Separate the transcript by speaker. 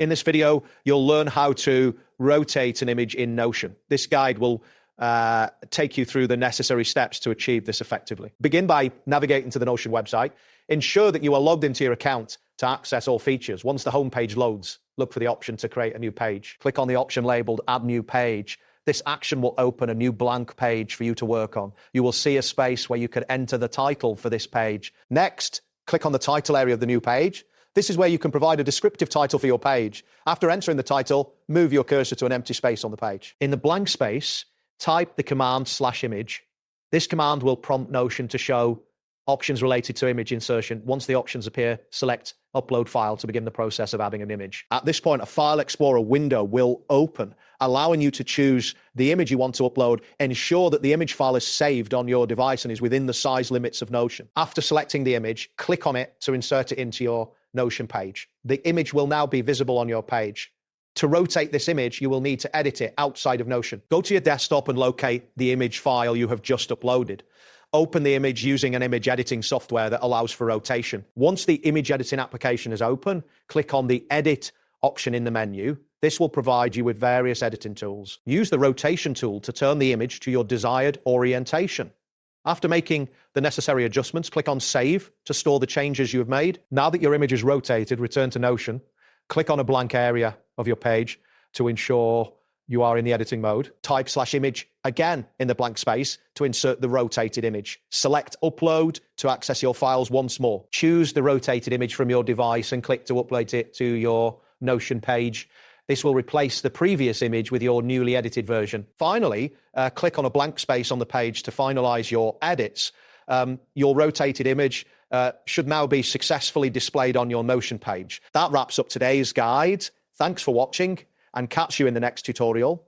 Speaker 1: In this video, you'll learn how to rotate an image in Notion. This guide will take you through the necessary steps to achieve this effectively. Begin by navigating to the Notion website. Ensure that you are logged into your account to access all features. Once the home page loads, look for the option to create a new page. Click on the option labeled Add New Page. This action will open a new blank page for you to work on. You will see a space where you can enter the title for this page. Next, click on the title area of the new page. This is where you can provide a descriptive title for your page. After entering the title, move your cursor to an empty space on the page. In the blank space, type the command /image. This command will prompt Notion to show options related to image insertion. Once the options appear, select Upload File to begin the process of adding an image. At this point, a File Explorer window will open, allowing you to choose the image you want to upload. Ensure that the image file is saved on your device and is within the size limits of Notion. After selecting the image, click on it to insert it into your Notion page. The image will now be visible on your page. To rotate this image, you will need to edit it outside of Notion. Go to your desktop and locate the image file you have just uploaded. Open the image using an image editing software that allows for rotation. Once the image editing application is open, click on the Edit option in the menu. This will provide you with various editing tools. Use the rotation tool to turn the image to your desired orientation. After making the necessary adjustments, click on Save to store the changes you have made. Now that your image is rotated, return to Notion. Click on a blank area of your page to ensure you are in the editing mode. Type /image again in the blank space to insert the rotated image. Select Upload to access your files once more. Choose the rotated image from your device and click to upload it to your Notion page. This will replace the previous image with your newly edited version. Finally, click on a blank space on the page to finalize your edits. Your rotated image should now be successfully displayed on your Notion page. That wraps up today's guide. Thanks for watching, and catch you in the next tutorial.